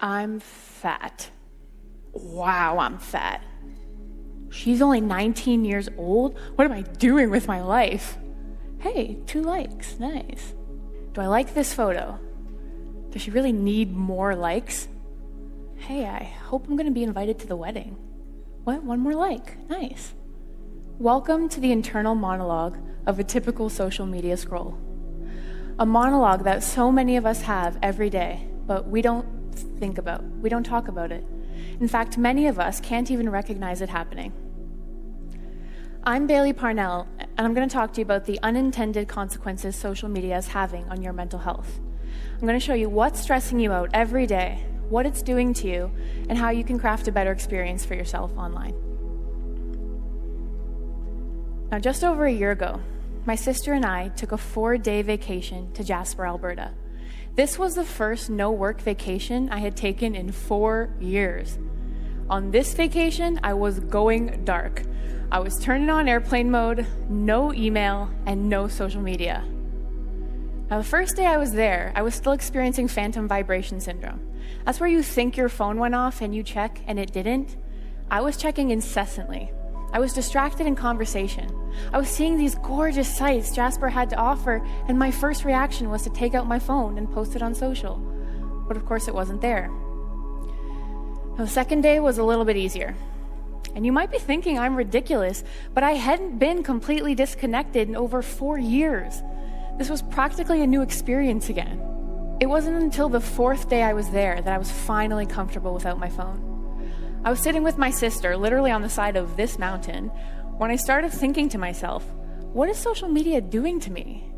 I'm fat. Wow, I'm fat. She's only 19 years old? What am I doing with my life? Hey, 2 likes, nice. Do I like this photo? Does she really need more likes? Hey, I hope I'm gonna be invited to the wedding. What, 1 more like, nice. Welcome to the internal monologue of a typical social media scroll. A monologue that so many of us have every day, but we don't talk about it. In fact, many of us can't even recognize it happening. I'm Bailey Parnell, and I'm going to talk to you about the unintended consequences social media is having on your mental health. I'm going to show you what's stressing you out every day, what it's doing to you, and how you can craft a better experience for yourself online. Now, just over a year ago, my sister and I took a 4-day vacation to Jasper, Alberta. This was the first no-work vacation I had taken in 4 years. On this vacation, I was going dark. I was turning on airplane mode, no email, and no social media. Now, the first day I was there, I was still experiencing phantom vibration syndrome. That's where you think your phone went off and you check and it didn't. I was checking incessantly. I was distracted in conversation. I was seeing these gorgeous sights Jasper had to offer, and my first reaction was to take out my phone and post it on social. But of course it wasn't there. Now, the second day was a little bit easier. And you might be thinking I'm ridiculous, but I hadn't been completely disconnected in over 4 years. This was practically a new experience again. It wasn't until the 4th day I was there that I was finally comfortable without my phone. I was sitting with my sister, literally on the side of this mountain, when I started thinking to myself, what is social media doing to me?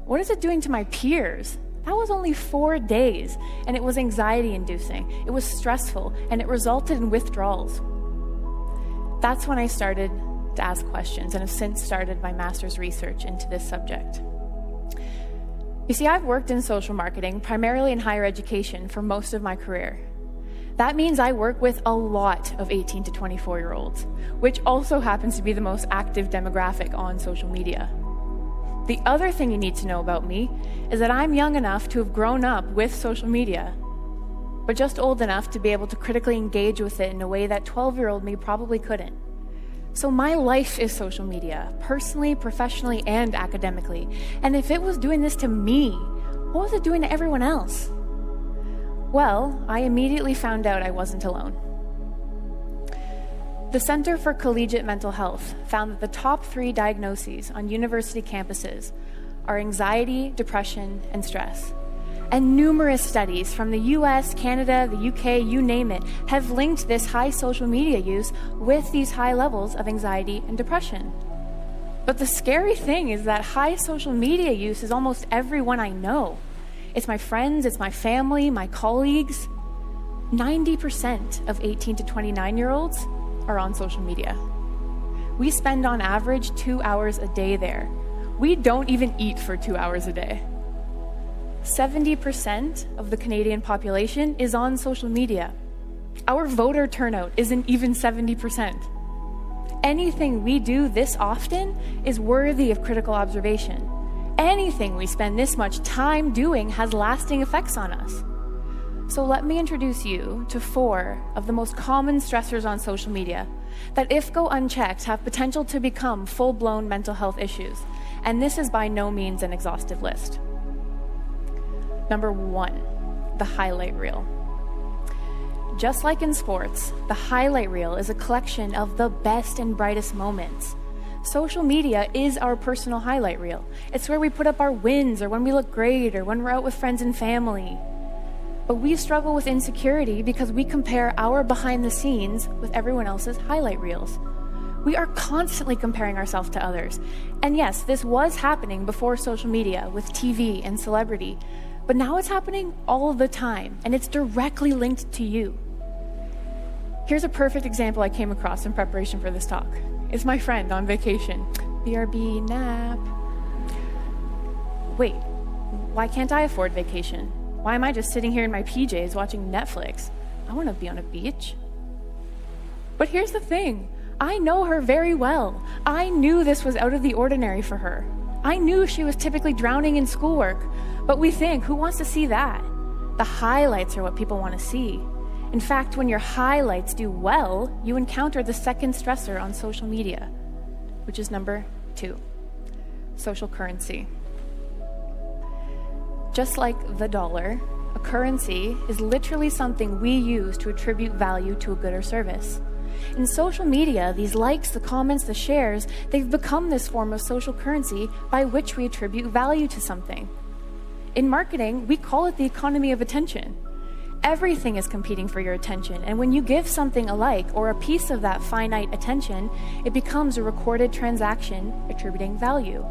What is it doing to my peers? That was only 4 days, and it was anxiety-inducing, it was stressful, and it resulted in withdrawals. That's when I started to ask questions and have since started my master's research into this subject. You see, I've worked in social marketing, primarily in higher education, for most of my career. That means I work with a lot of 18 to 24-year-olds, which also happens to be the most active demographic on social media. The other thing you need to know about me is that I'm young enough to have grown up with social media, but just old enough to be able to critically engage with it in a way that 12-year-old me probably couldn't. So my life is social media, personally, professionally, and academically. And if it was doing this to me, what was it doing to everyone else? Well, I immediately found out I wasn't alone. The Center for Collegiate Mental Health found that the top 3 diagnoses on university campuses are anxiety, depression, and stress. And numerous studies from the US, Canada, the UK, you name it, have linked this high social media use with these high levels of anxiety and depression. But the scary thing is that high social media use is almost everyone I know. It's my friends, it's my family, my colleagues. 90% of 18 to 29-year-olds are on social media. We spend on average 2 hours a day there. We don't even eat for 2 hours a day. 70% of the Canadian population is on social media. Our voter turnout isn't even 70%. Anything we do this often is worthy of critical observation. Anything we spend this much time doing has lasting effects on us. So let me introduce you to 4 of the most common stressors on social media that, if go unchecked, have potential to become full-blown mental health issues. And this is by no means an exhaustive list. Number 1, the highlight reel. Just like in sports, the highlight reel is a collection of the best and brightest moments. Social media is our personal highlight reel. It's where we put up our wins, or when we look great, or when we're out with friends and family. But we struggle with insecurity because we compare our behind the scenes with everyone else's highlight reels. We are constantly comparing ourselves to others. And yes, this was happening before social media with TV and celebrity, but now it's happening all the time, and it's directly linked to you. Here's a perfect example I came across in preparation for this talk. It's my friend on vacation. BRB nap. Wait, why can't I afford vacation? Why am I just sitting here in my PJs watching Netflix? I want to be on a beach. But here's the thing. I know her very well. I knew this was out of the ordinary for her. I knew she was typically drowning in schoolwork. But we think, who wants to see that? The highlights are what people want to see. In fact, when your highlights do well, you encounter the second stressor on social media, which is number 2, social currency. Just like the dollar, a currency is literally something we use to attribute value to a good or service. In social media, these likes, the comments, the shares, they've become this form of social currency by which we attribute value to something. In marketing, we call it the economy of attention. Everything is competing for your attention, and when you give something a like or a piece of that finite attention, it becomes a recorded transaction attributing value,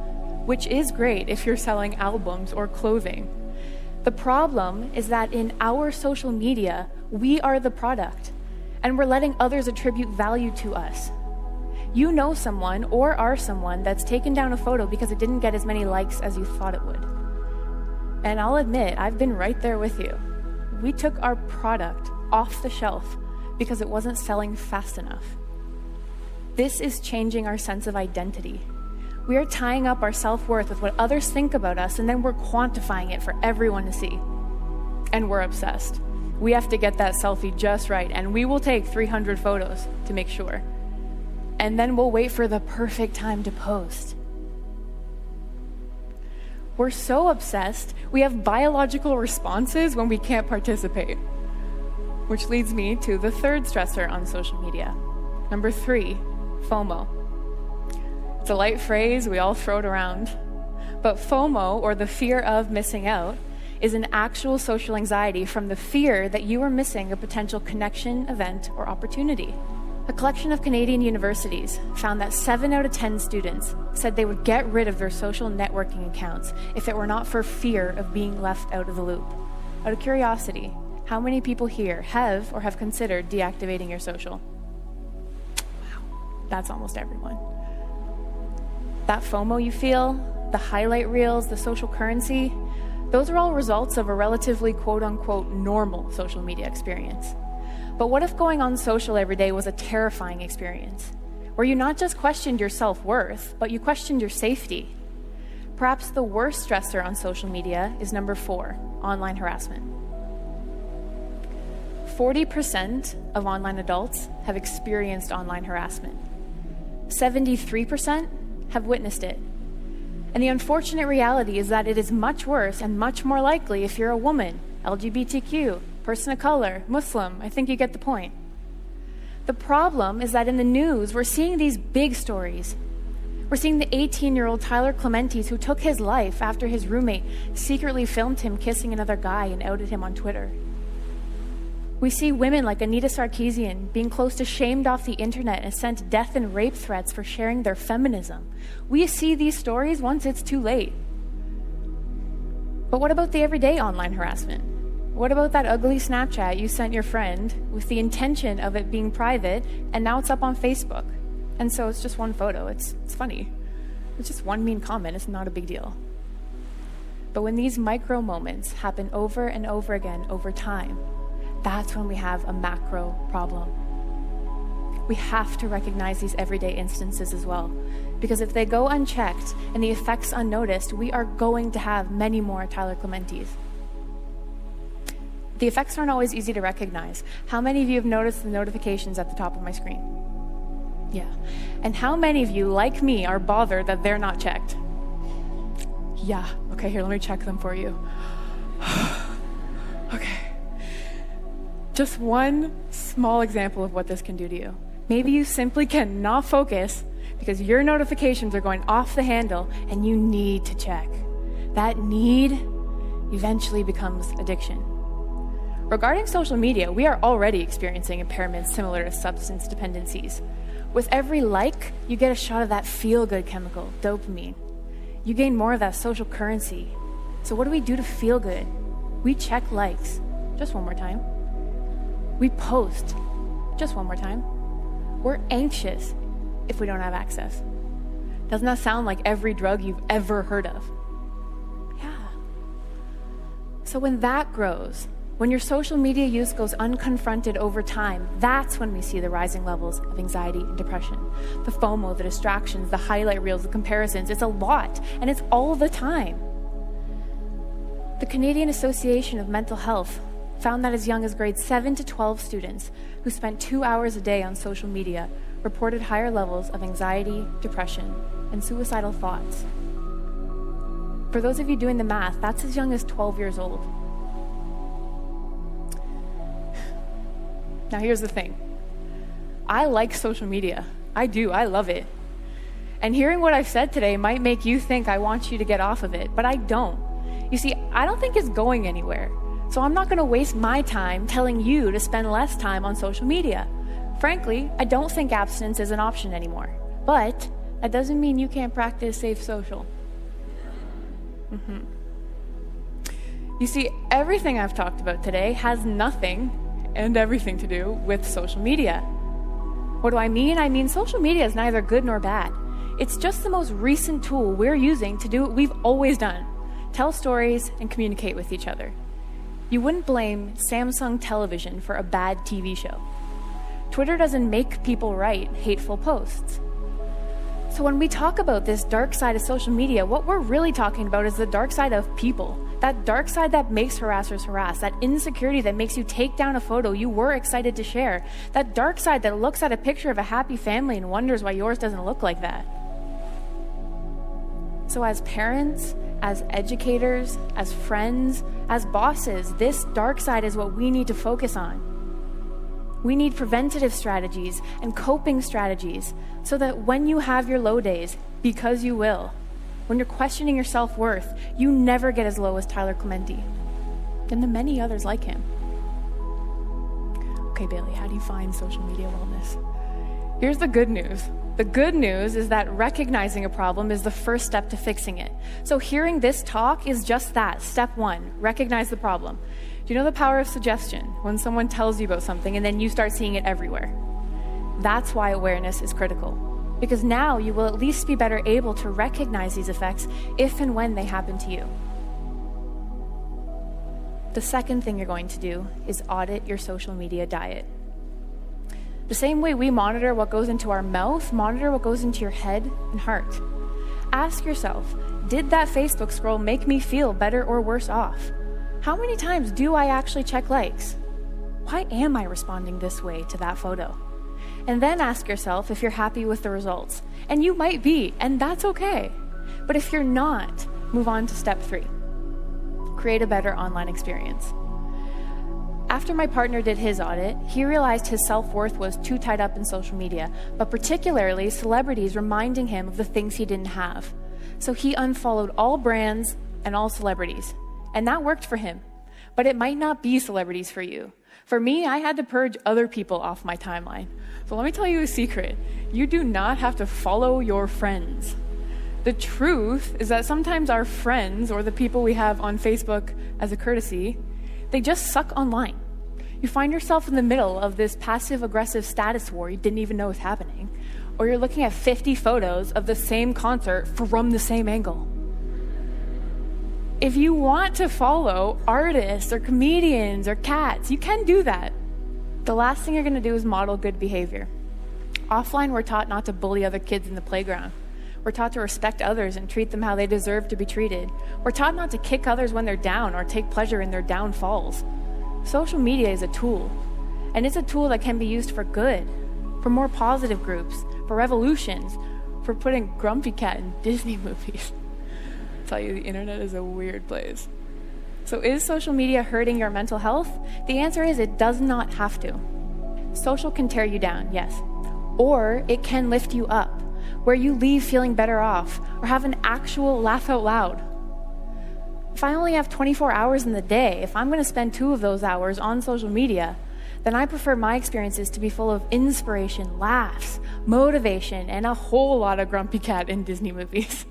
which is great if you're selling albums or clothing. The problem is that in our social media, we are the product, and we're letting others attribute value to us. You know someone or are someone that's taken down a photo because it didn't get as many likes as you thought it would. And I'll admit, I've been right there with you. We took our product off the shelf because it wasn't selling fast enough. This is changing our sense of identity. We are tying up our self-worth with what others think about us, and then we're quantifying it for everyone to see. And we're obsessed. We have to get that selfie just right, and we will take 300 photos to make sure. And then we'll wait for the perfect time to post. We're so obsessed, we have biological responses when we can't participate. Which leads me to the third stressor on social media. Number 3, FOMO. It's a light phrase, we all throw it around. But FOMO, or the fear of missing out, is an actual social anxiety from the fear that you are missing a potential connection, event, or opportunity. A collection of Canadian universities found that 7 out of 10 students said they would get rid of their social networking accounts if it were not for fear of being left out of the loop. Out of curiosity, how many people here have or have considered deactivating your social? Wow, that's almost everyone. That FOMO you feel, the highlight reels, the social currency, those are all results of a relatively quote-unquote normal social media experience. But what if going on social every day was a terrifying experience, where you not just questioned your self-worth, but you questioned your safety? Perhaps the worst stressor on social media is number 4, online harassment. 40% of online adults have experienced online harassment. 73% have witnessed it. And the unfortunate reality is that it is much worse and much more likely if you're a woman, LGBTQ, person of color, Muslim. I think you get the point. The problem is that in the news, we're seeing these big stories. We're seeing the 18-year-old Tyler Clementes who took his life after his roommate secretly filmed him kissing another guy and outed him on Twitter. We see women like Anita Sarkeesian being close to shamed off the internet and sent death and rape threats for sharing their feminism. We see these stories once it's too late. But what about the everyday online harassment? What about that ugly Snapchat you sent your friend with the intention of it being private, and now it's up on Facebook? And so it's just one photo. It's funny. It's just one mean comment. It's not a big deal. But when these micro moments happen over and over again over time, that's when we have a macro problem. We have to recognize these everyday instances as well, because if they go unchecked and the effects unnoticed, we are going to have many more Tyler Clementes. The effects aren't always easy to recognize. How many of you have noticed the notifications at the top of my screen? Yeah. And how many of you, like me, are bothered that they're not checked? Yeah. Okay, here, let me check them for you. Okay. Just one small example of what this can do to you. Maybe you simply cannot focus because your notifications are going off the handle and you need to check. That need eventually becomes addiction. Regarding social media, we are already experiencing impairments similar to substance dependencies. With every like, you get a shot of that feel-good chemical, dopamine. You gain more of that social currency. So what do we do to feel good? We check likes. Just one more time. We post. Just one more time. We're anxious if we don't have access. Doesn't that sound like every drug you've ever heard of? Yeah. So when that grows, when your social media use goes unconfronted over time, that's when we see the rising levels of anxiety and depression. The FOMO, the distractions, the highlight reels, the comparisons, it's a lot, and it's all the time. The Canadian Association of Mental Health found that as young as grades 7 to 12 students who spent 2 hours a day on social media reported higher levels of anxiety, depression, and suicidal thoughts. For those of you doing the math, that's as young as 12 years old. Now here's the thing. I like social media. I do, I love it. And hearing what I've said today might make you think I want you to get off of it, but I don't. You see, I don't think it's going anywhere. So I'm not gonna waste my time telling you to spend less time on social media. Frankly, I don't think abstinence is an option anymore. But that doesn't mean you can't practice safe social. You see, everything I've talked about today has nothing and everything to do with social media. What do I mean? I mean, social media is neither good nor bad. It's just the most recent tool we're using to do what we've always done: tell stories and communicate with each other. You wouldn't blame Samsung Television for a bad TV show. Twitter doesn't make people write hateful posts. So when we talk about this dark side of social media, what we're really talking about is the dark side of people. That dark side that makes harassers harass, that insecurity that makes you take down a photo you were excited to share, that dark side that looks at a picture of a happy family and wonders why yours doesn't look like that. So as parents, as educators, as friends, as bosses, this dark side is what we need to focus on. We need preventative strategies and coping strategies so that when you have your low days, because you will, when you're questioning your self-worth, you never get as low as Tyler Clementi and the many others like him. Okay, Bailey, how do you find social media wellness? Here's the good news. The good news is that recognizing a problem is the first step to fixing it. So hearing this talk is just that. Step 1, recognize the problem. Do you know the power of suggestion? When someone tells you about something and then you start seeing it everywhere. That's why awareness is critical. Because now you will at least be better able to recognize these effects if and when they happen to you. The second thing you're going to do is audit your social media diet. The same way we monitor what goes into our mouth, monitor what goes into your head and heart. Ask yourself, did that Facebook scroll make me feel better or worse off? How many times do I actually check likes? Why am I responding this way to that photo? And then ask yourself if you're happy with the results. And you might be, and that's okay. But if you're not, move on to step 3. Create a better online experience. After my partner did his audit, he realized his self-worth was too tied up in social media, but particularly celebrities reminding him of the things he didn't have. So he unfollowed all brands and all celebrities. And that worked for him. But it might not be celebrities for you. For me, I had to purge other people off my timeline. So let me tell you a secret. You do not have to follow your friends. The truth is that sometimes our friends, or the people we have on Facebook as a courtesy, they just suck online. You find yourself in the middle of this passive-aggressive status war you didn't even know was happening, or you're looking at 50 photos of the same concert from the same angle. If you want to follow artists or comedians or cats, you can do that. The last thing you're going to do is model good behavior. Offline, we're taught not to bully other kids in the playground. We're taught to respect others and treat them how they deserve to be treated. We're taught not to kick others when they're down or take pleasure in their downfalls. Social media is a tool, and it's a tool that can be used for good, for more positive groups, for revolutions, for putting Grumpy Cat in Disney movies. I'll tell you, the internet is a weird place. So is social media hurting your mental health? The answer is it does not have to. Social can tear you down, yes. Or it can lift you up, where you leave feeling better off, or have an actual laugh out loud. If I only have 24 hours in the day, if I'm going to spend 2 of those hours on social media, then I prefer my experiences to be full of inspiration, laughs, motivation, and a whole lot of Grumpy Cat in Disney movies.